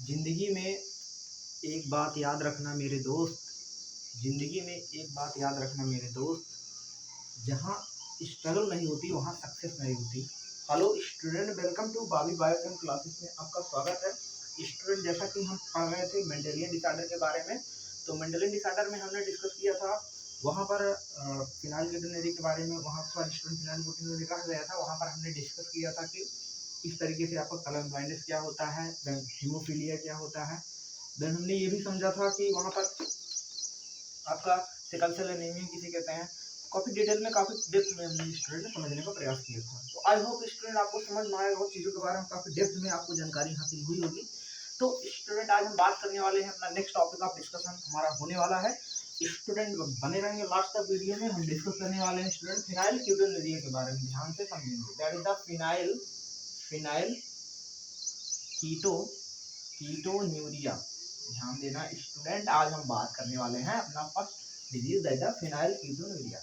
जिंदगी में एक बात याद रखना मेरे दोस्त, जिंदगी में एक बात याद रखना मेरे दोस्त, जहाँ स्ट्रगल नहीं होती वहाँ सक्सेस नहीं होती। Hello student, welcome to Babi biochem classes में आपका स्वागत है। स्टूडेंट, जैसा कि हम पढ़ रहे थे मेंडेलियन डिसऑर्डर के बारे में, तो मेंडेलियन डिसऑर्डर में हमने डिस्कस किया था वहाँ पर फिनाइलकेटोनुरिया के बारे में। वहाँ पर स्टूडेंट फिनाइलकेटोनुरिया कहा गया था, वहाँ पर हमने डिस्कस किया था कि इस तरीके से आपका कलर ब्लाइंडनेस क्या होता है, देन हीमोफीलिया क्या होता है। देन हमने ये भी समझा था कि वहाँ पर आपका सिकल सेल एनीमिया किसे कहते हैं। काफ़ी डिटेल में, काफ़ी डेप्थ में हमने स्टूडेंट ने समझने का प्रयास किया था। तो आई होप स्टूडेंट आपको समझ में आएगा, चीज़ों के बारे में काफ़ी डेप्थ में आपको जानकारी हासिल हुई होगी। तो स्टूडेंट, आज हम बात करने वाले हैं, अपना नेक्स्ट टॉपिक ऑफ डिस्कशन हमारा होने वाला है। स्टूडेंट बने रहेंगे लास्ट तक वीडियो में। हम डिस्कस करने वाले हैं स्टूडेंट फिनाइलकेटोनुरिया के बारे में, ध्यान से समझेंगे। That is the phenyl ketonuria. ध्यान देना स्टूडेंट, आज हम बात करने वाले हैं अपना फर्स्ट डिजीज दैट इज फिनाइलकेटोनुरिया।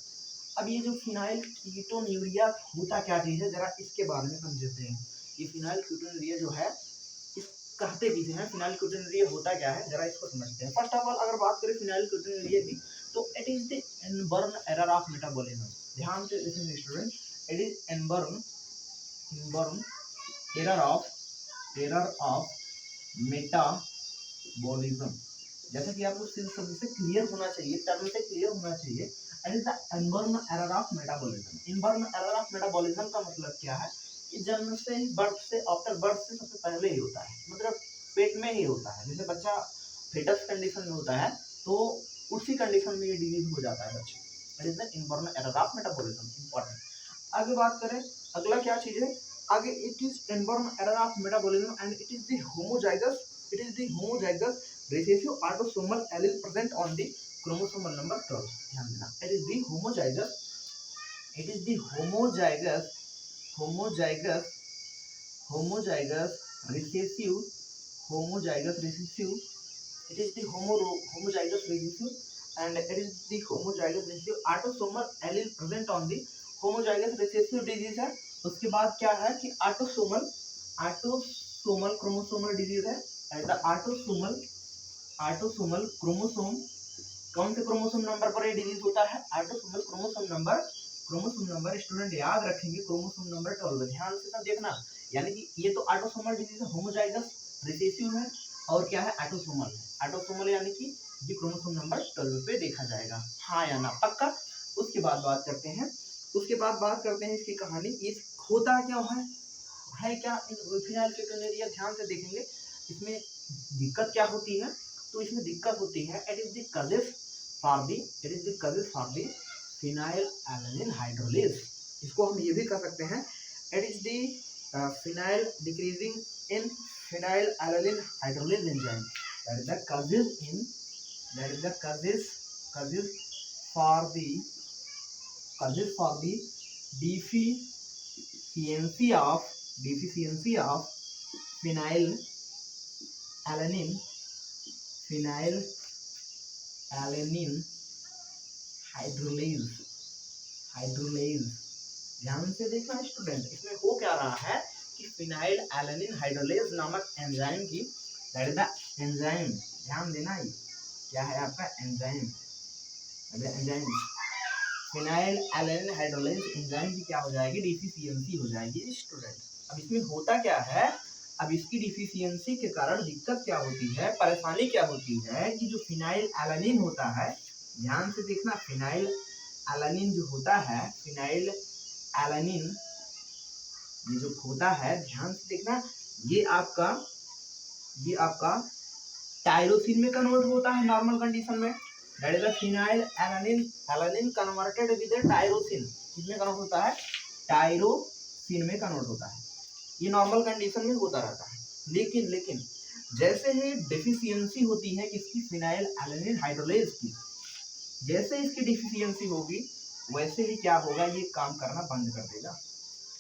अब ये जो फिनाइलकेटोनुरिया होता क्या चीज है, जरा इसके बारे में समझते हैं। ये फिनाइलकेटोनुरिया जो है, इस कहते किसे हैं, फिनाइलकेटोनुरिया होता क्या है, जरा इसको समझते हैं। फर्स्ट ऑफ ऑल अगर बात करें फिनाइलकेटोनुरिया की, तो it is the inborn error of metabolism. ध्यान से listen student, it is inborn error of metabolism. जैसा कि आपको शब्द से क्लियर होना चाहिए, टर्म से क्लियर होना चाहिए। It is the inborn error of metabolism. Inborn error of metabolism का मतलब क्या है कि जन्म से ही, बर्थ से, आफ्टर बर्थ से सबसे पहले ही होता है, मतलब पेट में ही होता है। जैसे बच्चा फेटस कंडीशन में होता है, तो उसी कंडीशन में ये डिजीज हो जाता है बच्चे। It is the inborn error of metabolism. Important. आगे बात करें, अगला क्या चीज है आगे, it is inborn error of metabolism and it is the homozygous recessive autosomal allele present on the chromosomal number 12. ध्यान देना, it is the homozygous recessive it is the homozygous recessive and it is the homozygous recessive autosomal allele present on the homozygous recessive disease है। उसके बाद क्या है कि autosomal chromosomal disease है। and the autosomal chromosome, कौन से chromosome number पर ये डिजीज होता है, ऑटोसोमल क्रोमोसोम नंबर स्टूडेंट याद रखेंगे, क्रोमोसोम नंबर 12। ध्यान से सब देखना, यानी कि ये तो ऑटोसोमल डिजीज है, होमोजाइगस रिसेसिव है, और क्या है, ऑटोसोमल है। ऑटोसोमल यानी कि ये क्रोमोसोम नंबर 12 पे देखा जाएगा, हाँ या ना, पक्का। उसके बाद बात करते हैं इसकी कहानी। ये होता क्या है क्या फिनाइलकेटोनुरिया। ध्यान से देखेंगे इसमें दिक्कत क्या होती है। तो इसमें दिक्कत होती है, it is the causes for the phenylalanine hydrolase. इसको हम ये भी कह सकते हैं, it is the phenyl decreasing in phenylalanine hydrolase enzyme. That is the causes for the deficiency of phenylalanine hydrolase. ध्यान से देखना स्टूडेंट, इसमें हो क्या रहा है कि फिनाइलएलनिन हाइड्रोलेज नामक एंजाइम की, दैट इज द एंजाइम, ध्यान देना, ये क्या है आपका एंजाइम, फिनाइलएलनिन हाइड्रोलेज एंजाइम की क्या हो जाएगी, डिफिशियंसी हो जाएगी स्टूडेंट। अब इसमें होता क्या है, अब इसकी डिफिशियंसी के कारण दिक्कत क्या होती है, परेशानी क्या होती है कि जो फिनाइलएलनिन होता है, ध्यान से देखना, फिनाइलएलनिन जो होता है, फिनाइलएलनिन ये जो होता है, ध्यान से देखना, ये आपका टायरोसिन में कन्वर्ट होता है नॉर्मल कंडीशन में। That is the phenylalanine converted with tyrosine. किसमें कन्वर्ट होता है, टायरोसिन में कन्वर्ट होता है। ये नॉर्मल कंडीशन में होता रहता है। लेकिन जैसे ही डिफिशियंसी होती है किसकी, फिनाइलएलनिन हाइड्रोलेज की, जैसे इसकी डिफिशियंसी होगी वैसे ही क्या होगा, ये काम करना बंद कर देगा।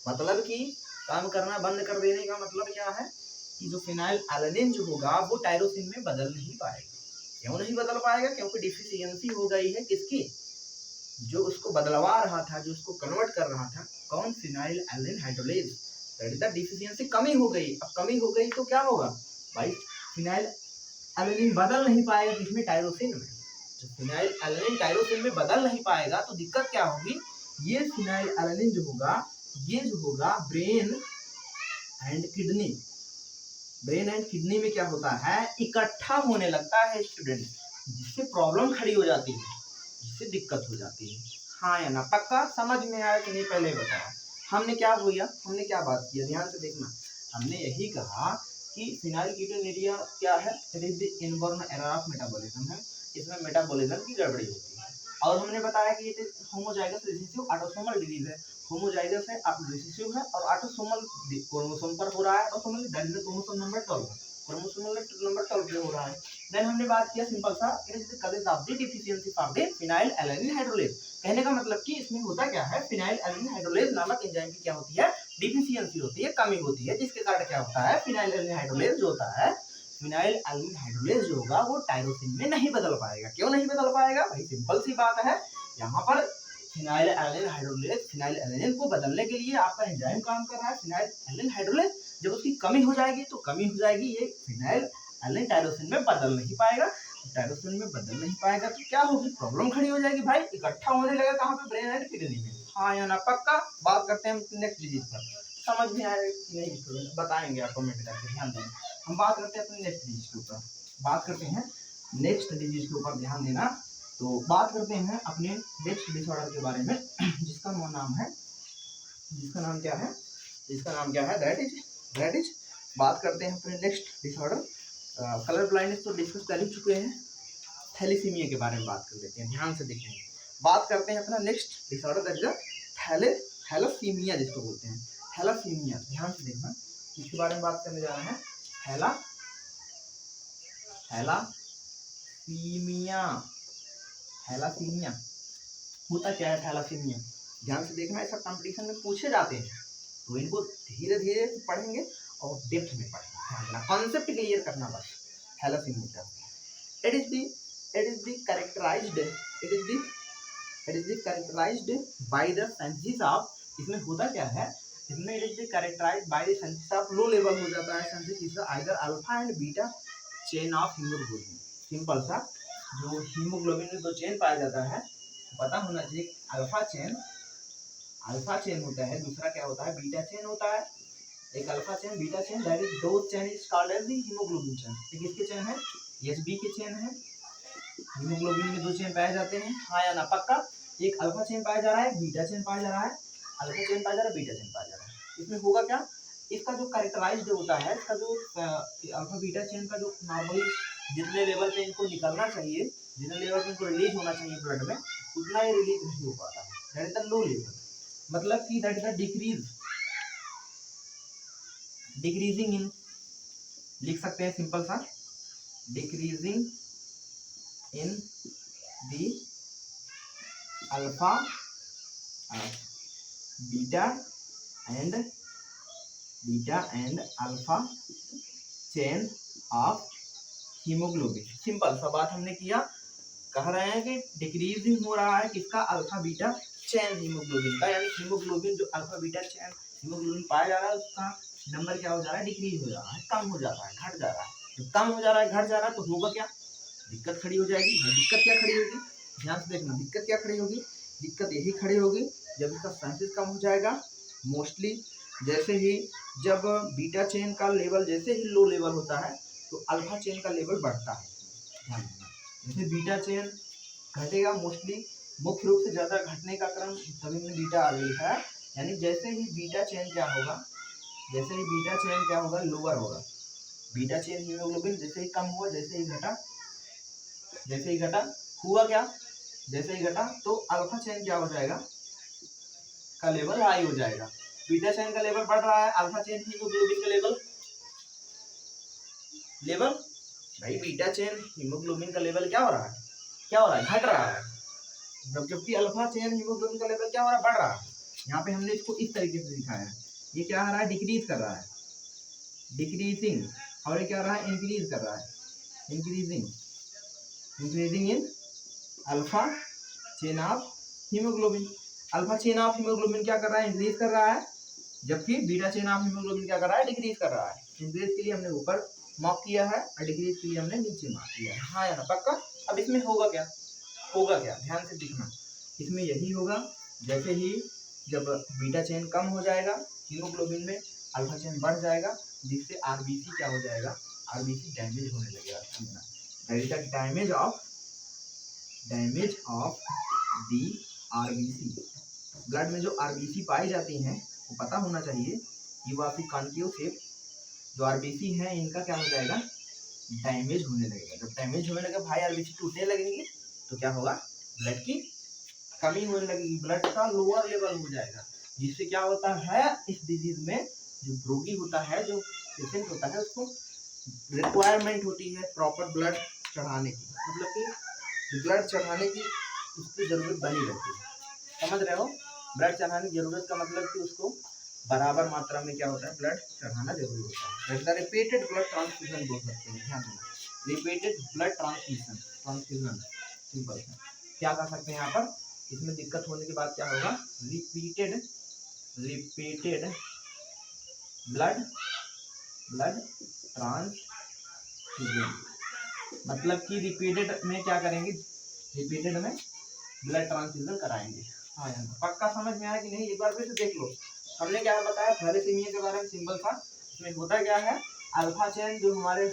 मतलब कि काम करना बंद कर देने का मतलब क्या है कि जो फिनाइलएलनिन जो होगा वो टायरोसिन में बदल नहीं पाएगा। क्यों नहीं बदल पाएगा, क्योंकि डिफिशियंसी हो गई है किसकी, जो उसको बदलवा रहा था, जो उसको कन्वर्ट कर रहा था, कौन, phenylalanine hydrolase. That is the deficiency, कमी हो गई। अब कमी हो गई तो क्या होगा भाई, फिनाइल एलेनिन बदल नहीं पाएगा किसमें, टायरोसिन में। जब फिनाइल एलेनिन टायरोसिन में बदल नहीं पाएगा तो दिक्कत क्या होगी, ये फिनाइल एलेनिन जो होगा, ये जो होगा brain and kidney, brain and kidney में क्या होता है, इकट्ठा होने लगता है स्टूडेंट, जिससे प्रॉब्लम खड़ी हो जाती है, जिससे दिक्कत हो जाती है। हाँ या ना, पक्का समझ में आया कि नहीं, पहले बताया हमने क्या बोला, हमने क्या बात किया, ध्यान से देखना। हमने यही कहा कि फिनाइलकीटोनुरिया क्या है, it is the inborn error of metabolism है, इसमें मेटाबॉलिज्म की गड़बड़ी होती है। और हमने बताया कि ये होमोजाइगस रिसेसिव ऑटोसोमल डिजीज है, होमोजाइगस है, रिसेसिव है और ऑटोसोमल क्रोमोसोम पर हो रहा है, autosomal that is chromosome number 12, chromosomal number 12 पे हो रहा है। देन हमने बात किया सिंपल सा, it is the causes of the deficiency of the phenyl alanine hydrolase. कहने का मतलब कि इसमें होता क्या है, फिनाइल एलेनिन हाइड्रोलेज नामक एंजाइम की क्या होती है, डिफिशियंसी होती है, कमी होती है, जिसके कारण क्या होता है, फिनाइल एलेनिन हाइड्रोलेज जो होता है, फिनाइल एल्निन हाइड्रोलेज जो होगा वो टायरोसिन में नहीं बदल पाएगा। क्यों नहीं बदल पाएगा भाई, सिंपल सी बात है, यहाँ पर फिनाइल एल्निन हाइड्रोलेज, फिनाइल एलेनिन को बदलने के लिए आपका एंजाइम काम कर रहा है फिनाइल एल्निन हाइड्रोलेज, जब उसकी कमी हो जाएगी तो कमी हो जाएगी, ये फिनाइल एल्निन टायरोसिन में बदल नहीं पाएगा, टायरोसिन में बदल नहीं पाएगा तो क्या होगी, प्रॉब्लम खड़ी हो जाएगी भाई, इकट्ठा होने लगेगा कहाँ पे, ब्रेन एंड किडनी में। हाँ या ना, पक्का। बात करते हैं नेक्स्ट डिजीज पर, समझ में आएगा कि नहीं स्टूडेंट, बताएंगे आपको, कमेंट करके ध्यान देना। हम बात करते हैं अपने नेक्स्ट डिजीज के ऊपर, बात करते हैं नेक्स्ट डिजीज के ऊपर, ध्यान देना। तो बात करते हैं अपने नेक्स्ट डिसऑर्डर के बारे में, जिसका नाम है, जिसका नाम क्या है, जिसका नाम क्या है, दैट इज बात करते हैं अपने नेक्स्ट डिसऑर्डर। कलर ब्लाइंडनेस तो डिस्कस कर ही चुके हैं, थैलेसीमिया के बारे में बात कर लेते हैं, ध्यान से देखेंगे। बात करते हैं अपना next disorder, that is thalassaemia जिसको बोलते हैं, थैलेसीमिया। ध्यान से देखना किसके बारे में बात करने जा रहे हैं, थैलासीमिया। थैलासीमिया होता क्या है, थैलासीमिया ध्यान से देखना, ऐसा कंपटीशन में पूछे जाते हैं तो इनको धीरे धीरे पढ़ेंगे और डेप्थ में पढ़ेंगे, ध्यान देना, कॉन्सेप्ट क्लियर करना बस। थैलासीमिया क्या होता है, it is the characterized by the synthesis of, इसमें होता क्या है, इसमें it is the characterized by the synthesis of, low level हो जाता है synthesis either alpha and beta chain of haemoglobin. Simple सा, जो हीमोग्लोबिन में दो चेन पाया जाता है, पता होना चाहिए, अल्फा चेन होता है, दूसरा क्या होता है, बीटा चेन होता है। एक alpha chain, beta chain, that is दो chain is called as the hemoglobin chain. ये किसके चेन है, एचबी के चेन है, हीमोग्लोबिन में दो चेन पाए जाते हैं। हाँ या ना, पक्का। एक अल्फा चेन पाया जा रहा है, बीटा चेन पाया जा रहा है, अल्फा चेन पाया जा रहा है, बीटा चेन पाया जा रहा है। इसमें होगा क्या, इसका जो कैरेक्टराइज्ड होता है, इसका जो अल्फा बीटा चेन का जो नॉर्मली जितने लेवल पे इनको निकलना चाहिए, जितने लेवल पे इनको रिलीज होना चाहिए ब्लड में, उतना ही रिलीज नहीं हो पाता है, that is the low level, मतलब कि that is the decreasing in, लिख सकते हैं सिंपल सा, decreasing in the alpha beta and alpha chain of haemoglobin. Simple सा बात हमने किया, कह रहे हैं कि डिक्रीजिंग हो रहा है किसका, अल्फा बीटा चेन हीमोग्लोबिन का, यानी हीमोग्लोबिन जो अल्फा बीटा चेन हीमोग्लोबिन पाया जा रहा है उसका नंबर क्या हो जा रहा है, डिक्रीज हो जा रहा है, कम हो जा रहा है, घट जा रहा है। जब कम हो जा रहा है, घट जा रहा है तो होगा क्या, दिक्कत खड़ी हो जाएगी। दिक्कत क्या खड़ी होगी, ध्यान से देखना, दिक्कत क्या खड़ी होगी, दिक्कत यही खड़ी होगी जब इसका सेंसिस कम हो जाएगा, मोस्टली जैसे ही जब बीटा चेन का लेवल जैसे ही लो लेवल होता है तो अल्फा चेन का लेवल बढ़ता है। ध्यान देना, जैसे बीटा चेन घटेगा, मोस्टली मुख्य रूप से ज़्यादा घटने का क्रम तभी में बीटा आ गई है, यानी जैसे ही बीटा चेन क्या होगा, जैसे ही बीटा चेन क्या होगा, लोअर होगा, बीटा चेन हीमोग्लोबिन जैसे ही कम हुआ, जैसे ही घटा हुआ क्या, जैसे ही घटा तो अल्फा चेन क्या हो जाएगा, का लेवल हाई हो जाएगा। बीटा चेन का लेवल बढ़ रहा है, अल्फा चेन हीमोग्लोबिन का लेवल भाई बीटा चेन हीमोग्लोबिन का लेवल क्या हो रहा है, घट रहा है, जबकि अल्फा चेन हीमोग्लोबिन का लेवल क्या हो रहा है, बढ़ रहा है। यहाँ पे हमने इसको इस तरीके से दिखाया है, ये क्या आ रहा है, डिक्रीज कर रहा है, डिक्रीजिंग, और ये क्या रहा है, इंक्रीज कर रहा है, increasing in alpha chain of haemoglobin. Alpha chain of haemoglobin क्या कर रहा है, इंक्रीज कर रहा है, जबकि बीटा चेन ऑफ हीमोग्लोबिन क्या कर रहा है, डिक्रीज कर रहा है। इंक्रीज के लिए हमने ऊपर मार्क किया है और डिक्रीज के लिए हमने नीचे मार्क किया है। हाँ या ना, पक्का। अब इसमें होगा क्या, होगा क्या, ध्यान से दिखना। इसमें यही होगा, जैसे ही जब बीटा चेन कम हो जाएगा हीमोग्लोबिन में, अल्फा चेन बढ़ जाएगा, जिससे आरबीसी क्या हो जाएगा, आरबीसी डैमेज होने लगेगा। समझना, that is the damage of the RBC. Blood में जो आरबीसी पाई जाती हैं वो पता होना चाहिए कि वो आपकी कॉन्केव शेप जो आरबीसी है इनका क्या हो जाएगा, डैमेज होने लगेगा। जब डैमेज होने लगेगा भाई, आरबीसी टूटने लगेंगे, तो क्या होगा, ब्लड की कमी होने लगेगी, ब्लड का लोअर लेवल हो जाएगा, जिससे क्या होता है इस डिजीज में, जो रोगी होता है, जो पेशेंट होता है, उसको रिक्वायरमेंट होती है प्रॉपर ब्लड चढ़ाने की, मतलब कि ब्लड चढ़ाने की उसकी जरूरत बनी रहती है। समझ रहे हो, ब्लड चढ़ाने की जरूरत का मतलब कि उसको बराबर मात्रा में क्या होता है, ब्लड चढ़ाना जरूरी होता है। रिपीटेड ब्लड ट्रांसफ्यूजन बोल सकते हैं, ध्यान देना, रिपीटेड ब्लड ट्रांसफ्यूजन सिंपल सा क्या कर सकते हैं यहाँ पर। इसमें दिक्कत होने के बाद क्या होगा, रिपीटेड ब्लड ट्रांसफ्यूजन, मतलब कि रिपीटेड में क्या करेंगे, रिपीटेड में ब्लड ट्रांसफ्यूजन कराएंगे। हाँ यार, पक्का समझ में आया कि नहीं, एक बार फिर से देख लो। हमने क्या बताया थैलेसीमिया के बारे में, सिंपल था। इसमें होता क्या है, अल्फा चेन जो हमारे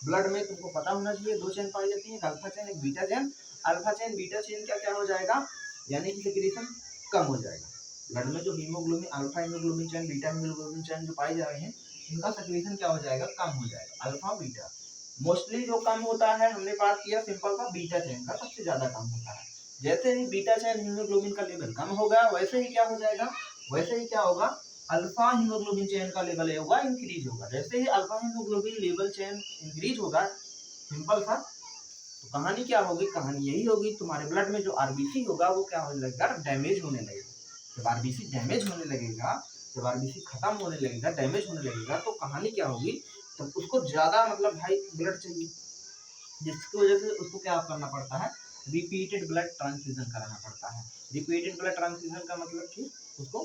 ब्लड में, तुमको पता होना चाहिए, दो चेन पाई जाती है, एक अल्फा चेन, एक beta chain. Alpha chain beta chain का क्या हो जाएगा, यानी कि सिक्रीशन कम हो जाएगा। ब्लड में जो haemoglobin, alpha hemoglobin chain, beta haemoglobin chain जो पाई जा रहे हैं, इनका सिक्रीशन क्या हो जाएगा, कम हो जाएगा। अल्फा बीटा मोस्टली जो कम होता है, हमने बात किया सिंपल का, बीटा चेन का सबसे ज्यादा कम होता है। जैसे ही बीटा चेन हीमोग्लोबिन का लेवल कम होगा, वैसे ही क्या हो जाएगा, वैसे ही क्या होगा, अल्फा हीमोग्लोबिन चेन का लेवल होगा, इंक्रीज होगा। जैसे ही alpha hemoglobin level chain increase होगा, सिंपल सा, तो कहानी क्या होगी, कहानी यही होगी, तुम्हारे ब्लड में जो आरबीसी होगा वो क्या होने लगेगा, डैमेज होने लगेगा। जब आरबीसी डैमेज होने लगेगा, जब आरबीसी खत्म होने लगेगा, डैमेज होने लगेगा, तो कहानी क्या होगी, तो उसको ज्यादा मतलब भाई ब्लड चाहिए, जिसकी वजह से उसको क्या करना पड़ता है, रिपीटेड ब्लड ट्रांसफ्यूजन कराना पड़ता है। रिपीटेड ब्लड ट्रांसफ्यूजन का मतलब कि उसको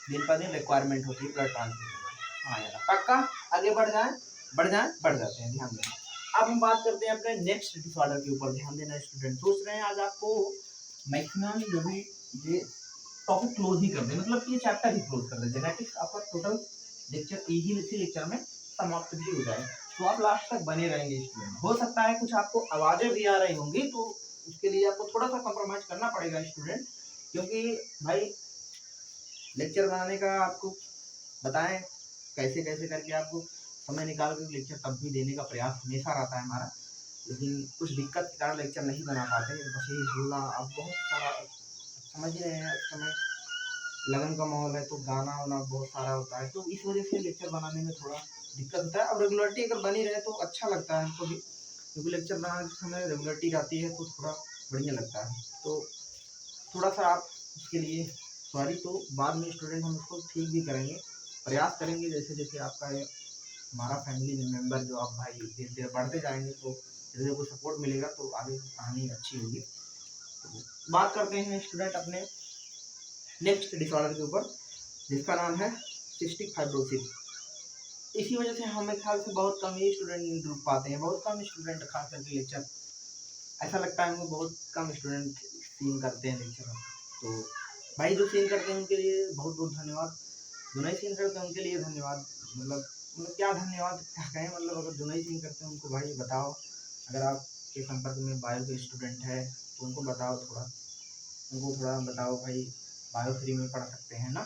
दिन पर दिन रिक्वायरमेंट होती है ब्लड ट्रांसफ्यूजन। हाँ यार, पक्का। आगे बढ़ जाते हैं, ध्यान देना। अब हम बात करते हैं अपने नेक्स्ट डिसऑर्डर के ऊपर, ध्यान देना स्टूडेंट। सोच रहे हैं आज आपको मैक्सिमम जो भी ये टॉपिक क्लोज ही कर दे, मतलब कि ये चैप्टर ही क्लोज कर दे, जेनेटिक्स आपका टोटल लेक्चर इसी लेक्चर में समाप्त भी हो जाए, तो आप लास्ट तक बने रहेंगे स्टूडेंट। हो सकता है कुछ आपको आवाजें भी आ रही होंगी, तो उसके लिए आपको थोड़ा सा कॉम्प्रोमाइज करना पड़ेगा स्टूडेंट, क्योंकि भाई लेक्चर बनाने का आपको बताएं कैसे कैसे करके आपको समय निकाल कर लेक्चर तब भी देने का प्रयास हमेशा रहता है हमारा, लेकिन कुछ दिक्कत के कारण लेक्चर नहीं बना पाते। बस ये हल्ला, अब बहुत सारा समझ ही रहे हैं, इस समय लगन का माहौल है, तो गाना वाना बहुत सारा होता है, तो इस वजह से लेक्चर बनाने में थोड़ा दिक्कत होता है। अब रेगुलरिटी अगर बनी रहे तो अच्छा लगता है हमको भी, क्योंकि लेक्चर बनाने के समय रेगुलरिटी रहती है तो थोड़ा बढ़िया लगता है। तो थोड़ा सा आप उसके लिए सॉरी, तो बाद में स्टूडेंट हम उसको ठीक भी करेंगे, प्रयास करेंगे, जैसे जैसे आपका हमारा फैमिली मेम्बर जो आप भाई धीरे धीरे बढ़ते जाएंगे, तो जैसे को सपोर्ट मिलेगा तो आगे कहानी अच्छी होगी। तो बात करते हैं स्टूडेंट अपने नेक्स्ट डिसऑर्डर के ऊपर, जिसका नाम है सिस्टिक फाइब्रोसिस। इसी वजह से हमें ख्याल से बहुत कम ही स्टूडेंट रुक पाते हैं, बहुत कम स्टूडेंट खास करके लेक्चर, ऐसा लगता है हमको बहुत कम स्टूडेंट सीन करते हैं लेक्चर। तो भाई जो सीन करते हैं उनके लिए बहुत बहुत धन्यवाद, जो नहीं सीन करते हैं उनके लिए धन्यवाद, मतलब क्या धन्यवाद क्या कहें, मतलब अगर जो नहीं सीन करते हैं उनको भाई बताओ, अगर आपके संपर्क में बायो के स्टूडेंट है तो उनको बताओ, उनको थोड़ा बताओ भाई, बायो फ्री में पढ़ सकते हैं ना।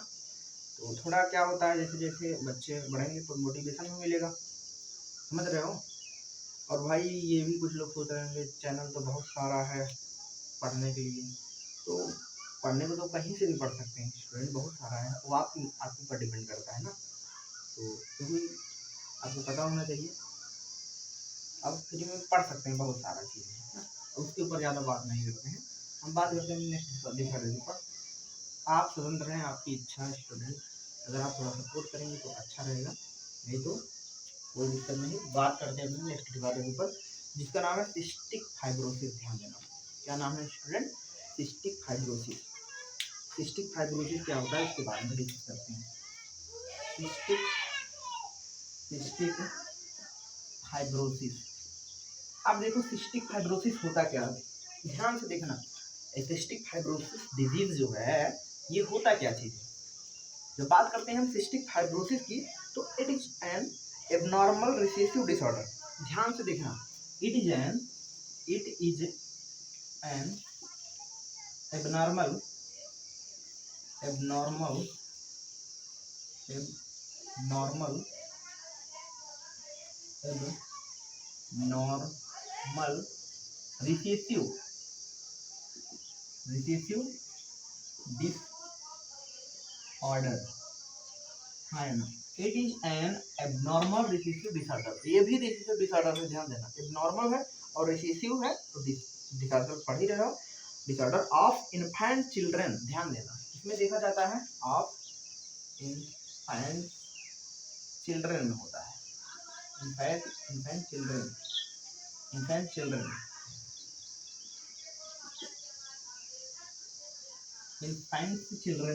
तो थोड़ा क्या होता है, जैसे जैसे बच्चे बढ़ेंगे तो मोटिवेशन भी मिलेगा, समझ रहे हो। और भाई ये भी कुछ लोग सोच रहे होंगे चैनल तो बहुत सारा है पढ़ने के लिए, तो पढ़ने को तो कहीं से भी पढ़ सकते हैं स्टूडेंट, बहुत सारा है, वो आपके ऊपर डिपेंड करता है ना। तो क्योंकि आपको पता होना चाहिए, आप फ्री में पढ़ सकते हैं बहुत सारा चीज़ें, उसके ऊपर ज़्यादा बात नहीं करते हैं। हम बात करते हैं नेक्स्ट डिसऑर्डर पर। आप स्वतंत्र हैं, आपकी इच्छा है स्टूडेंट, अगर आप थोड़ा सपोर्ट करेंगे तो अच्छा रहेगा, नहीं तो कोई दिक्कत नहीं। बात करते हैं अपने नेक्स्ट डिसऑर्डर के ऊपर, जिसका नाम है सिस्टिक फाइब्रोसिस। ध्यान देना, क्या नाम है student, cystic fibrosis. Cystic fibrosis क्या होता है इसके बारे में डिस्कस करते हैं। Cystic fibrosis. अब देखो सिस्टिक फाइब्रोसिस होता क्या है, ध्यान से देखना। सिस्टिक फाइब्रोसिस डिजीज जो है ये होता क्या चीज है। जब बात करते हैं हम सिस्टिक फाइब्रोसिस की, तो it is an abnormal recessive disorder. ध्यान से देखना, it is an abnormal recessive disorder, हाँ है ना। It is an abnormal recessive disorder. ये भी रिसेसिव डिसऑर्डर में ध्यान देना, एबनॉर्मल है और रिसेसिव है तो डिसऑर्डर पढ़ ही रहे हो। डिसऑर्डर ऑफ इन्फेंट चिल्ड्रन, ध्यान देना, इसमें देखा जाता है ऑफ इन्फेंट चिल्ड्रन में होता है। इन्फेंट चिल्ड्रन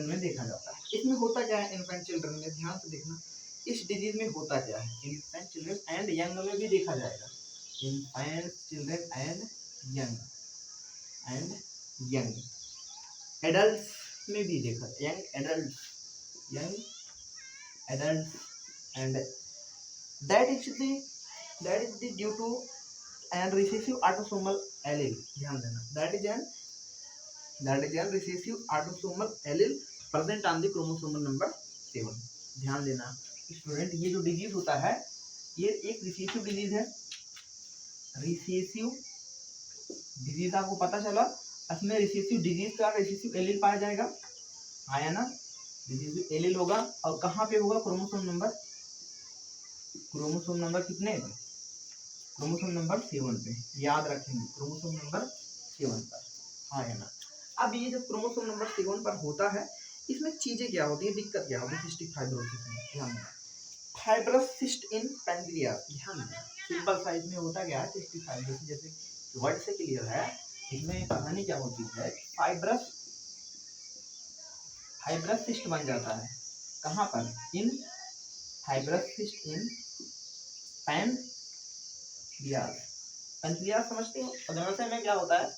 में देखा जाता है। इसमें होता क्या है इन्फेंट चिल्ड्रन में, ध्यान से देखना, इस डिजीज में होता क्या है। इन्फेंट चिल्ड्रन एंड यंग में भी देखा जाएगा। Infant children and young adult में भी देखा, young adult and that is the due to an recessive autosomal allele. ध्यान देना, that is an recessive autosomal allele present on the chromosomal number 7। ध्यान देना स्टूडेंट, ये जो डिजीज होता है ये एक रिसेसिव डिजीज है। रिसेसिव डिजीज आपको पता चला, इसमें रिसेसिव डिजीज का रिसेसिव एलील पाया जाएगा, आया ना। रिसेसिव एलील होगा और कहाँ पे होगा, क्रोमोसोम नंबर कितने पे, क्रोमोसोम नंबर 7 पे, याद रखेंगे क्रोमोसोम नंबर 7 पर, हाँ है ना। अब ये जब क्रोमोसोम नंबर 7 पर होता है, इसमें चीजें क्या होती है, दिक्कत क्या होती है सिस्टिक फाइब्रोसिस में, ध्यान देना। फाइब्रस सिस्ट इन पैंक्रियास, ध्यान देना, सिंपल साइज में होता क्या है सिस्टिक फाइब्रोसिस, जैसे वर्ड से क्लियर है। इसमें कहानी क्या होती है, फाइब्रस सिस्ट बन जाता है, कहाँ पर, इन फाइब्रस सिस्ट इन पैंक्रियास समझते हो। अग्नाशय में क्या होता है,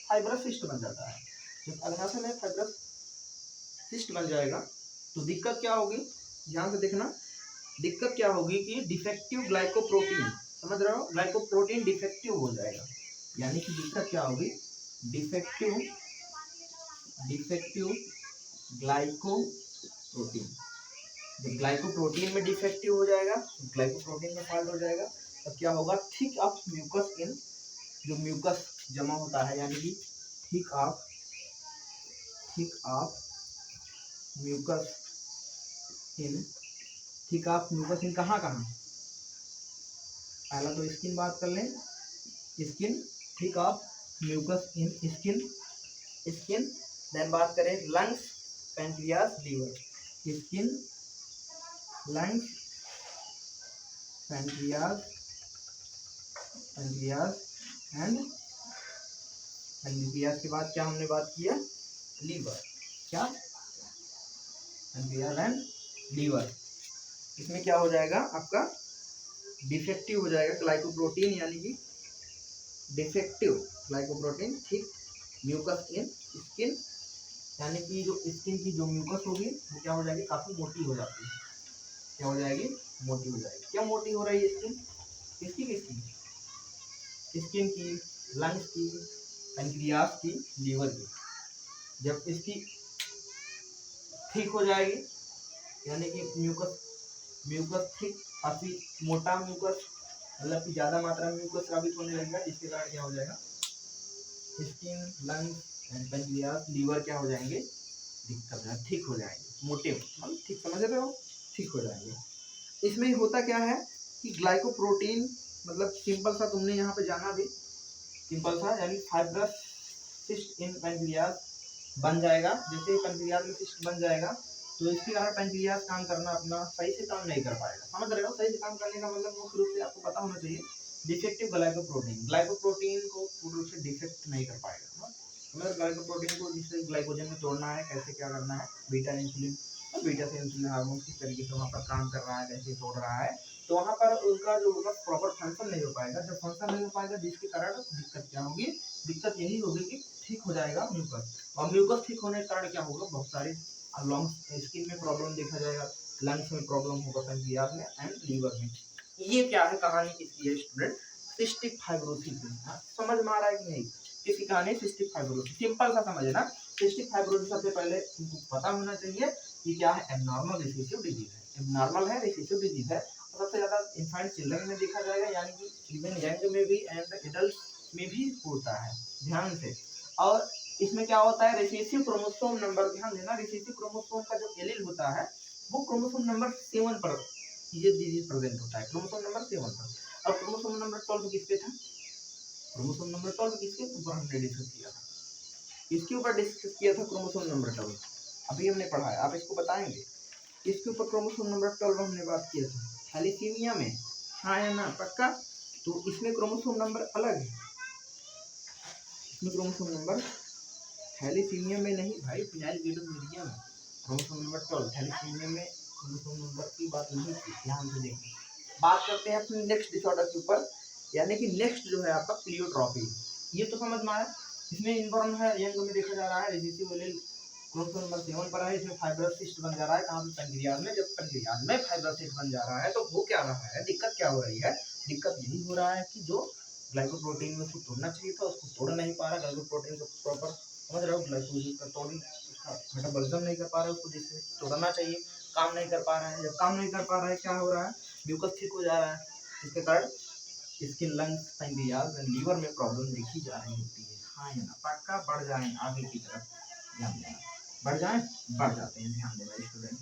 फाइब्रस सिस्ट बन जाता है। जब अग्नाशय में फाइब्रस सिस्ट बन जाएगा तो दिक्कत क्या होगी, ध्यान से देखना, दिक्कत क्या होगी कि डिफेक्टिव ग्लाइकोप्रोटीन, समझ रहे हो, ग्लाइकोप्रोटीन डिफेक्टिव हो जाएगा। यानी कि दिक्कत क्या होगी, डिफेक्टिव ग्लाइकोप्रोटीन। जब ग्लाइकोप्रोटीन में डिफेक्टिव हो जाएगा, ग्लाइकोप्रोटीन में फॉल्ट हो जाएगा, तब क्या होगा, थिक ऑफ म्यूकस इन, जो म्यूकस जमा होता है, यानी कि थिक ऑफ म्यूकस इन कहाँ, पहला तो स्किन बात कर लें, skin, thick of mucus in skin, then बात करें lungs, pancreas, liver, skin, lungs, pancreas and pancreas के बाद क्या हमने बात किया, लीवर, क्या, पैंक्रियास एंड लीवर। इसमें क्या हो जाएगा आपका, डिफेक्टिव हो जाएगा ग्लाइकोप्रोटीन, यानी कि defective glycoprotein, thick mucus in skin, यानी कि जो स्किन की जो म्यूकस होगी वो क्या हो जाएगी, काफी मोटी हो जाती है, क्या हो जाएगी, मोटी हो जाएगी। क्या मोटी हो रही है स्किन, किसकी स्किन की, लंग्स की, पैंक्रियास की, लीवर की। जब इसकी ठीक हो जाएगी, यानी कि म्यूकस थिक, काफी मोटा म्यूकस, मतलब कि ज्यादा मात्रा में म्यूकस स्रावित होने लगेगा, जिसके कारण क्या हो जाएगा, skin, lungs and pancreas, liver क्या हो जाएंगे, ठीक हो जाएंगे, मोटे, मतलब ठीक समझ रहे हो, ठीक हो जाएंगे। इसमें होता क्या है कि ग्लाइकोप्रोटीन, मतलब सिंपल सा तुमने यहाँ पे जाना भी, सिंपल सा, यानी फाइब्रस सिस्ट इन पैंक्रियास बन जाएगा। जैसे पैंक्रियास में सिस्ट बन जाएगा तो इसके कारण पैंक्रियास काम करना अपना सही से काम नहीं कर पाएगा, समझ रहे हो। सही से काम करने का मतलब मुख्य रूप से आपको पता होना चाहिए, डिफेक्टिव ग्लाइकोप्रोटीन को पूर्ण रूप से डिफेक्ट नहीं कर पाएगा। मतलब ग्लाइकोप्रोटीन को जिससे ग्लाइकोजन में तोड़ना है, कैसे क्या करना है, बीटा से इंसुलिन हार्मोन किस तरीके से वहाँ पर काम कर रहा है, कैसे तोड़ रहा है, तो वहाँ पर उनका जो होगा प्रॉपर फंक्शन नहीं हो पाएगा। जब फंक्शन नहीं हो पाएगा जिसके कारण दिक्कत क्या होगी, दिक्कत यही होगी कि ठीक हो जाएगा म्यूकस, और म्यूकस ठीक होने के कारण क्या होगा, बहुत सारी लंग्स स्किन में प्रॉब्लम देखा जाएगा, लंग्स में प्रॉब्लम होगा, पैंक्रियाज में एंड लीवर में। ये क्या है कहानी किसकी है स्टूडेंट, सिस्टिक फाइब्रोसिस। समझ में आ रहा है कि नहीं, किसकी कहानी, सिस्टिक फाइब्रोसिस। सिंपल सा समझना, सिस्टिक फाइब्रोसिस सबसे पहले तुमको पता होना चाहिए कि क्या है, एबनॉर्मल रिसेसिव डिजीज है, एबनॉर्मल है, रिसेसिव डिजीज है। सबसे ज्यादा इन्फेंट चिल्ड्रन में देखा जाएगा, यानी कि इवन यंग में भी एंड एडल्ट में भी होता है, ध्यान से। और इसमें क्या होता है, रिसेसिव क्रोमोसोम नंबर, ध्यान देना, रिसेसिव क्रोमोसोम का जो एलील होता है वो क्रोमोसोम नंबर 7 पर ये डिजीज प्रेजेंट होता है, क्रोमोसोम नंबर 7 पर। और क्रोमोसोम नंबर 12 किस पे था, क्रोमोसोम नंबर 12 किसके ऊपर हमने डिस्कस किया था, इसके ऊपर डिस्कस किया था, क्रोमोसोम नंबर 12 अभी हमने पढ़ा है, आप इसको बताएंगे। इसके ऊपर क्रोमोसोम नंबर 12 हमने बात किया था, थैलेसीमिया में, हाँ या ना, पक्का। तो इसमें क्रोमोसोम नंबर अलग है, इसमें क्रोमोसोम नंबर थैलेसीमिया में नहीं भाई, फिनाइलकेटोनुरिया में क्रोमोसोम नंबर 12, थैलेसीमिया में क्रोमोसोम नंबर की बात नहीं की, ध्यान से देखिए। बात करते हैं अपने नेक्स्ट डिसऑर्डर के ऊपर, यानी कि नेक्स्ट जो है आपका प्लियोट्रॉपी। ये तो समझ में आया, इसमें इनबॉर्न है, यंग में देखा जा रहा है, रिसेसिव एलील क्रोमोसोम नंबर 7 पर है, इसमें फाइब्रस सिस्ट बन जा रहा है, कहाँ पे, पैंक्रियाज में। जब पैंक्रियाज में फाइब्रस सिस्ट बन जा रहा है तो हो क्या रहा है, दिक्कत क्या हो रही है, दिक्कत यही हो रहा है कि जो ग्लाइकोप्रोटीन में उसको तोड़ना चाहिए था उसको तोड़ नहीं पा रहा, ग्लाइकोप्रोटीन को प्रॉपर, समझ रहे हो, ग्लाइकोजेन का तोड़ी मेटाबॉलिज्म नहीं कर पा रहा है, उसको जिससे तोड़ना चाहिए, काम नहीं कर पा रहा है। जब काम नहीं कर पा रहा है क्या हो रहा है, म्यूकस ठीक हो जा रहा है, जिसके कारण skin, lungs, pancreas and liver में प्रॉब्लम देखी जा रही होती है, हाँ या ना, पक्का। बढ़ जाए आगे की तरफ, ध्यान देना, बढ़ जाए, बढ़ जाते हैं, ध्यान देना स्टूडेंट।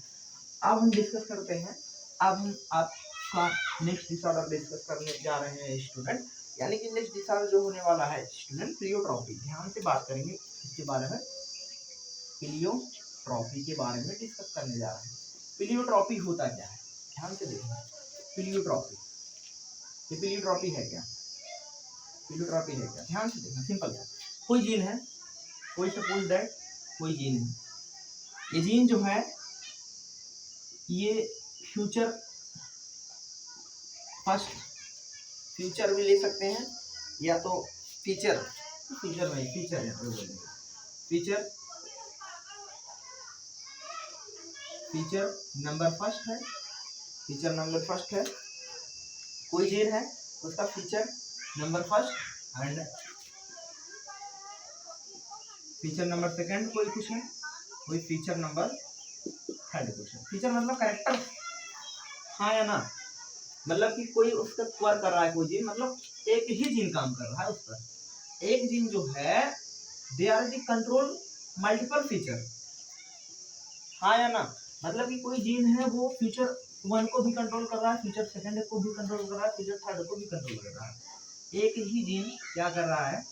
अब हम डिस्कस करते हैं, अब हम आपका नेक्स्ट डिसऑर्डर डिस्कस करने जा रहे हैं स्टूडेंट, यानी कि नेक्स्ट डिसऑर्डर जो होने वाला है स्टूडेंट, प्लियोट्रॉपी। ध्यान से बात करेंगे इसके बारे में, प्लियोट्रॉपी के बारे में डिस्कस करने जा रहे हैं। प्लियोट्रॉपी होता क्या है, ध्यान से देखना, प्लियोट्रॉपी, ये प्लियोट्रॉपी है क्या, प्लियोट्रॉपी है क्या, ध्यान से देखना, सिंपल है। कोई जीन है, कोई सपोज दैट कोई जीन है, ये जीन जो है ये फ्यूचर फर्स्ट, फ्यूचर भी ले सकते हैं, या तो फीचर, फीचर नहीं, फीचर है, फीचर, फीचर नंबर फर्स्ट है, फीचर नंबर फर्स्ट है, कोई जीन है उसका feature number first and feature number second कोई कुछ है, कोई फीचर नंबर थर्ड कुछ है। फीचर मतलब कैरेक्टर, हाँ या ना, मतलब कि कोई उसका वर्क कर रहा है, कोई जीन, मतलब एक ही जीन काम कर रहा है उस पर, एक जीन जो है they are the control multiple feature, हाँ या ना, मतलब कि कोई जीन है वो फीचर 1 को भी कंट्रोल कर रहा है, फीचर सेकंड को भी कंट्रोल कर रहा है, फीचर थर्ड को भी कंट्रोल कर रहा है। एक ही जीन क्या कर रहा है,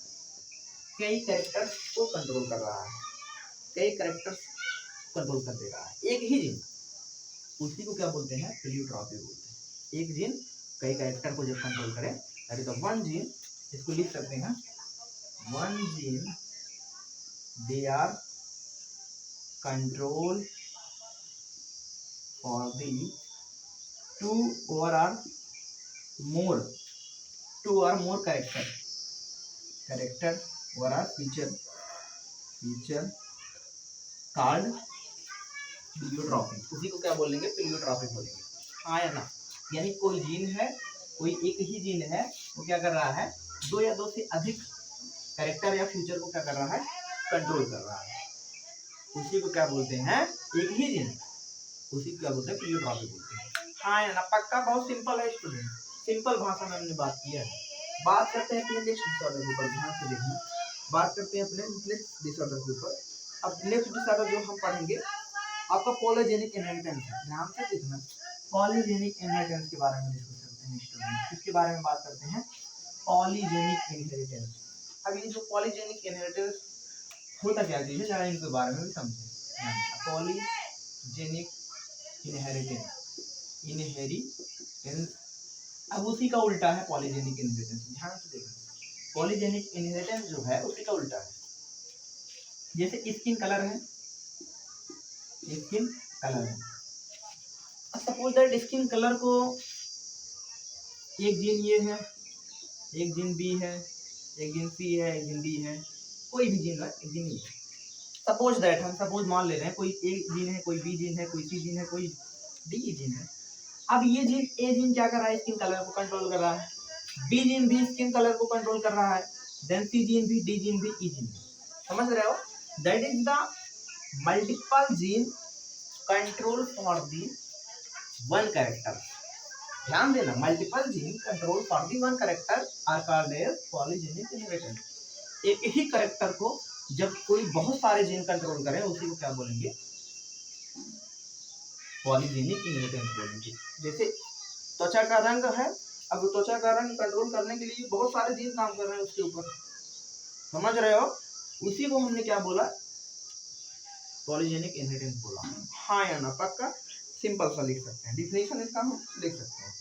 कई कैरेक्टर्स को कंट्रोल कर रहा है, कई कैरेक्टर्स कंट्रोल कर दे रहा है, एक ही जीन, उसी को क्या बोलते हैं, प्लियोट्रॉपी बोलते हैं। एक जीन कई कैरेक्टर को जब कंट्रोल करे, that is the one gene, इसको लिख सकते हैं, one gene they are control for the two और मोर कैरेक्टर और आर फीचर कॉल्ड प्लियोट्रॉपी, उसी को क्या बोलेंगे, प्लियोट्रॉपी बोलेंगे, हाँ या ना। यानी कोई जीन है, कोई एक ही जीन है, वो क्या कर रहा है, 2 या 2 से अधिक कैरेक्टर या फीचर को क्या कर रहा है, कंट्रोल कर रहा है, उसी को क्या बोलते हैं, एक ही जीन, उसी को क्या बोलते हैं, प्लियोट्रॉपी बोलते हैं, हाँ या ना, पक्का। बहुत सिंपल है स्टूडेंट, सिंपल भाषा में हमने बात किया है। बात करते हैं अपने नेक्स्ट डिसऑर्डर के ऊपर, ध्यान से देखना, बात करते हैं अपने नेक्स्ट डिसऑर्डर के ऊपर। अब नेक्स्ट डिसऑर्डर जो हम पढ़ेंगे आपका पॉलीजेनिक इनहेरिटेंस है, ध्यान से देखना, पॉलीजेनिक इनहेरिटेंस के बारे में डिस्कस करते हैं स्टूडेंट, किसके बारे में बात करते हैं, पॉलीजेनिक इनहेरिटेंस। अब ये जो पॉलीजेनिक इनहेरिटेंस होता क्या चीज है, जरा इनके बारे में भी समझें। पॉलीजेनिक इनहेरिटेंस, अब उसी का उल्टा है पॉलीजेनिक इनहेरिटेंस, ध्यान से देखना, पॉलीजेनिक इनहेरिटेंस जो है उसी का उल्टा है। जैसे स्किन कलर है, स्किन कलर है, सपोज दैट स्किन कलर को एक जीन ये है, एक जीन बी है, एक जीन सी है, एक जीन डी है, कोई भी जीन है, एक जीन ये है। सपोज दैट, हम सपोज मान ले रहे हैं कोई ए जीन है, कोई बी जीन है, कोई सी जीन है, कोई डी जीन है। अब ये जीन ए जीन क्या कर रहा है, स्किन कलर को कंट्रोल कर रहा है, बी जीन भी स्किन कलर को कंट्रोल कर रहा है, देन सी जीन भी, डी जीन भी, ई जीन भी। समझ रहे हो? That is the multiple gene control for the one character. ध्यान देना, multiple gene control for the one character are called as polygenic inheritance. एक ही कैरेक्टर को जब कोई बहुत सारे जीन कंट्रोल करें उसी को क्या बोलेंगे, पॉलीजेनिक इनहेरिटेंस बोलेंगे। जैसे त्वचा का रंग है, अब त्वचा का रंग कंट्रोल करने के लिए बहुत सारे जीन काम कर रहे हैं उसके ऊपर, समझ रहे हो? उसी को हमने क्या बोला, पॉलीजेनिक इनहेरिटेंस बोला। हाँ या ना, पक्का? सिंपल सा लिख सकते हैं, डिफिनेशन इसका हम लिख सकते हैं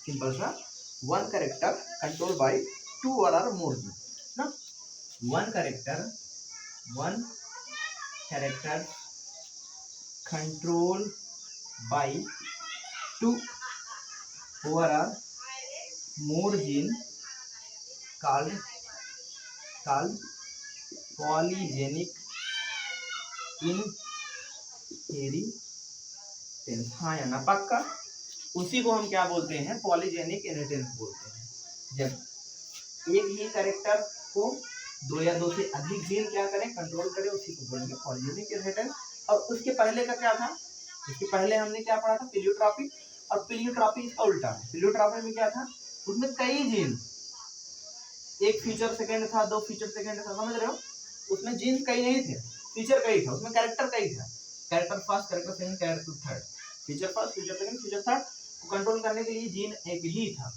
सिंपल सा, one character control by two और मोर जीन ना, one character control by two और मोर जीन called पॉलीजेनिक इनहेरिटेंस। हाँ या ना, पक्का? उसी को हम क्या बोलते हैं, पॉलीजेनिक इनहेरिटेंस बोलते हैं। जब एक ही कैरेक्टर को दो या दो से अधिक जीन क्या करें, कंट्रोल करें, उसी को बोलेंगे पॉलीजेनिक इनहेरिटेंस। और उसके पहले का क्या था, इसके पहले हमने क्या पढ़ा था, प्लियोट्रॉपी। और प्लियोट्रॉपी इसका उल्टा है। प्लियोट्रॉपी में क्या था, उसमें कई जीन, एक फीचर सेकंड था, दो फीचर सेकंड था, समझ रहे हो? उसमें जीन कई नहीं थे, फीचर कई था, उसमें कैरेक्टर कई था, character first, character second, character third, feature first, feature second, feature third को कंट्रोल करने के लिए जीन एक ही था।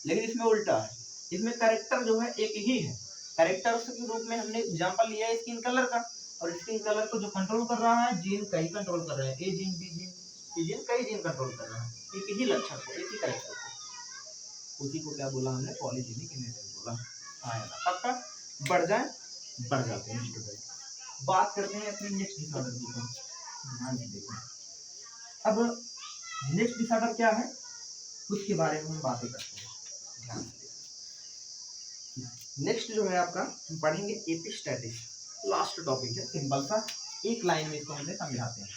लेकिन इसमें उल्टा है, इसमें कैरेक्टर जो है एक ही है। कैरेक्टर के रूप में हमने एग्जांपल लिया है स्किन कलर का, और स्किन कलर को जो कंट्रोल कर रहा है, जीन कई कंट्रोल कर रहे हैं, ए जीन, बी जीन, सी जीन, कई जीन कंट्रोल कर रहा है एक ही लक्षण को, एक ही कैरेक्टर को। उसी को क्या बोला हमने, पॉलीजेनिक इनहेरिटेंस बोला। आया ना, पक्का? बढ़ जाए, बढ़ जाते हैं स्टूडेंट। बात करते हैं अपने नेक्स्ट डिसऑर्डर की ऊपर, ध्यान से देखो। अब नेक्स्ट डिसऑर्डर क्या है, उसके बारे में हम बातें करते हैं, ध्यान से देखो। नेक्स्ट जो है आपका, हम पढ़ेंगे एपिस्टैटिस, लास्ट टॉपिक है, सिंपल सा, एक लाइन में इसको हमने समझाते हैं।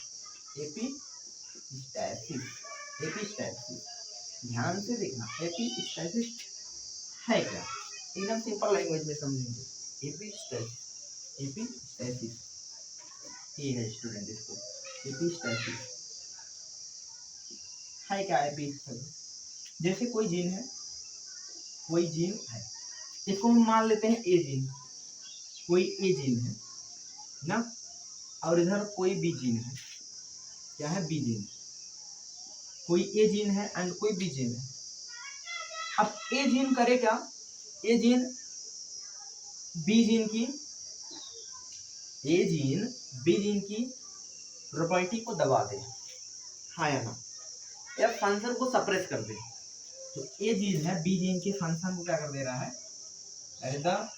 एपिस्टैटिस, एपिस्टैटिस, ध्यान से देखना, एपिस्टैटिस है क्या, एकदम सिंपल लैंग्वेज में समझेंगे। एपिस्टैटिस, एपिस्टैटिस ये है स्टूडेंट, इसको एपिस्टैटिस है क्या, एपिस्टैटिस जैसे कोई जीन है, कोई जीन है, इसको हम मान लेते हैं ए जीन, कोई ए जीन है ना, और इधर कोई बी जीन है, क्या है, बी जीन, कोई ए जीन है एंड कोई बी जीन है। अब ए जीन करे क्या, ए जीन बी जीन की, ए जीन बी जीन की प्रॉपर्टी को दबा दे, हाँ या ना, या फंक्शन को सप्रेस कर दे। तो ए जीन है बी जीन के फंक्शन को क्या कर दे रहा है, द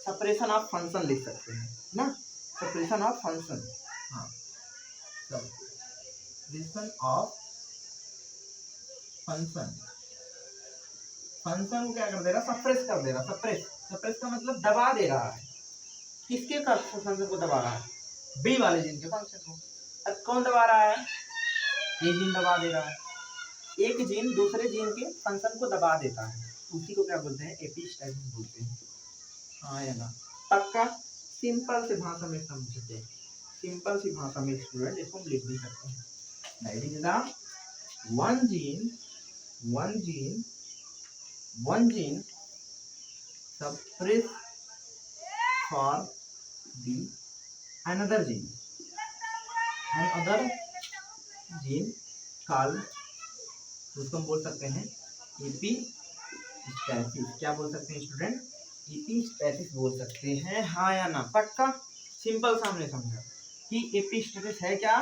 सप्रेशन ऑफ फंक्शन लिख सकते हैं ना, सप्रेशन ऑफ फंक्शन, हाँ, सप्रेशन ऑफ फंक्शन, फंक्शन को क्या कर दे रहा, सप्रेस कर दे रहा, सप्रेस, सप्रेस का मतलब दबा दे रहा है। किसके फंक्शन को दबा रहा है, बी वाले जीन के फंक्शन को। अब कौन दबा रहा है, ये जीन दबा दे रहा है। एक जीन दूसरे जीन के फंक्शन को दबा देता है, उसी को क्या बोलते हैं, एपिस्टैटिस बोलते हैं। हाँ या ना, पक्का? सिंपल सी भाषा में समझते, सिंपल सी भाषा में स्टूडेंट इसको हम लिख भी सकते हैं। That is the one gene suppress for the another gene called, उसको हम बोल सकते हैं एपिस्टैटिस। क्या बोल सकते हैं स्टूडेंट, एपिस्टैटिस बोल सकते हैं। हाँ या ना, पक्का? सिंपल सा हमने समझा कि एपिस्टैटिस है क्या,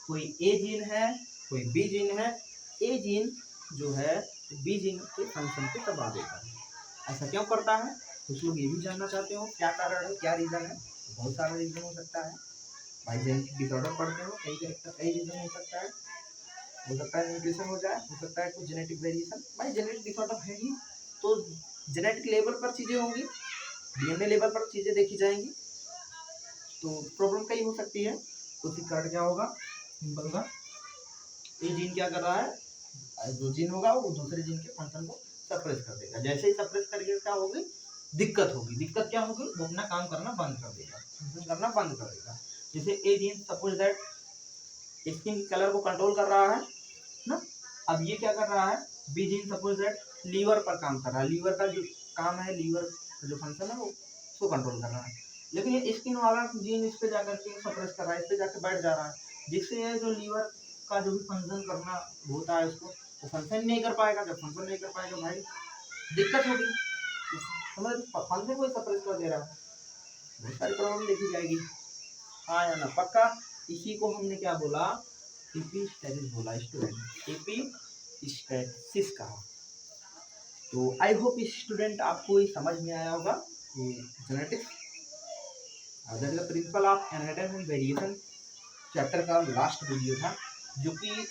कोई ए जीन है, कोई बी जीन है, ए जीन जो है बी जीन के फंक्शन को दबा देता है। ऐसा क्यों करता है, कुछ लोग ये भी जानना चाहते हो क्या कारण है, क्या रीजन है। बहुत सारा रीजन हो सकता है भाई, जेनेटिक डिसऑर्डर पढ़ते हो, कई रीजन हो सकता है। हो सकता है न्यूट्रिशन हो जाए, हो सकता है कुछ जेनेटिक वेरिएशन, भाई जेनेटिक डिसऑर्डर है ही, तो जेनेटिक लेवल पर चीज़ें होंगी, डीएनए लेवल पर चीज़ें देखी जाएंगी, तो प्रॉब्लम कई हो सकती है। उसी कारण क्या होगा, सिंपल सा, ये जीन क्या कर रहा है, जो जीन होगा वो दूसरे जीन के फंक्शन को सप्रेस कर देगा। जैसे ही सप्रेस करके क्या होगी, दिक्कत होगी। दिक्कत क्या होगी, वो अपना काम करना बंद कर देगा, फंक्शन करना बंद कर देगा। जैसे a gene suppose that skin colour को कंट्रोल कर रहा है ना, अब ये क्या कर रहा है, B gene suppose that liver पर काम कर रहा है, लीवर का जो काम है, लीवर का जो फंक्शन है वो उसको कंट्रोल कर रहा है, लेकिन ये स्किन वाला जीन इस पे जाकर के सप्रेस कर रहा है, इस पे जाकर बैठ जा रहा है, जिससे ये जो लीवर का जो भी फंक्शन करना होता है उसको वो फंक्शन नहीं कर पाएगा। जब फंक्शन नहीं कर पाएगा भाई दिक्कत होगी, समझ, फंक्शन को सप्रेस कर दे रहा है, बहुत सारी प्रॉब्लम देखी जाएगी। हाँ या ना, पक्का। इसी को हमने क्या बोला, एपिस्टेसिस बोला स्टूडेंट, एपिस्टेसिस कहा। तो आई होप स्टूडेंट आपको ये समझ में आया होगा कि genetics that is the principle of inheritance and variation chapter का लास्ट वीडियो था, जो कि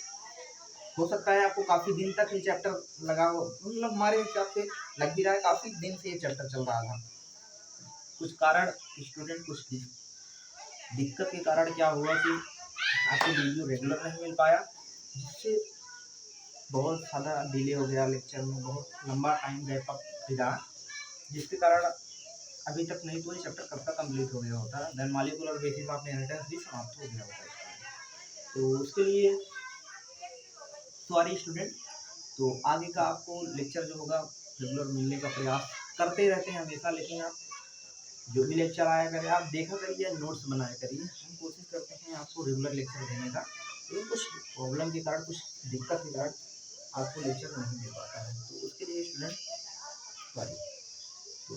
हो सकता है आपको काफ़ी दिन तक ये चैप्टर लगा हो, मतलब हमारे हिसाब से लग भी रहा है काफ़ी दिन से ये चैप्टर चल रहा था। कुछ कारण स्टूडेंट, कुछ दिक्कत के कारण क्या हुआ कि आपको वीडियो रेगुलर नहीं मिल पाया, जिससे बहुत ज़्यादा डिले हो गया लेक्चर में, बहुत लंबा टाइम गैप अप मिला, जिसके कारण अभी तक नहीं तो ये चैप्टर कब तक कंप्लीट हो गया होता, then molecular basis of inheritance भी समाप्त हो गया होता। तो उसके लिए सॉरी स्टूडेंट। तो आगे का आपको लेक्चर जो होगा रेगुलर मिलने का प्रयास करते रहते हैं हमेशा, लेकिन आप जो भी लेक्चर आया करें आप देखा करिए, नोट्स बनाया करिए। हम कोशिश करते हैं आपको रेगुलर लेक्चर देने का, लेकिन कुछ प्रॉब्लम के कारण, कुछ दिक्कत के कारण आपको लेक्चर नहीं दे पाता है, तो उसके लिए स्टूडेंट सॉरी। तो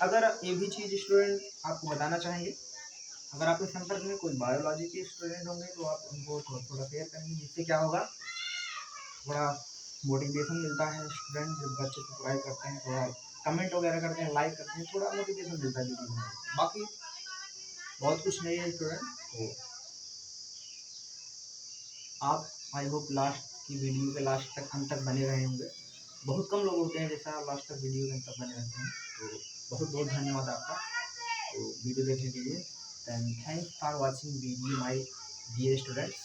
अगर ये भी चीज़ स्टूडेंट आपको बताना चाहेंगे, अगर आपके संपर्क में कोई बायोलॉजी के स्टूडेंट होंगे तो आप उनको थोड़ा थोड़ा शेयर करेंगे, जिससे क्या होगा, थोड़ा मोटिवेशन मिलता है। स्टूडेंट जब बच्चे सब्सक्राइब करते हैं, थोड़ा कमेंट वगैरह करते हैं, लाइक करते हैं, थोड़ा मोटिवेशन मिलता है वीडियो में, बाकी बहुत कुछ नहीं है स्टूडेंट। तो आप आई होप लास्ट की वीडियो के लास्ट तक अंत तक बने रहे होंगे। बहुत कम लोग होते हैं जैसा लास्ट तक वीडियो के अंत तक बने रहते हैं, तो बहुत बहुत धन्यवाद आपका तो वीडियो देखने के लिए। And thanks for watching video my dear students.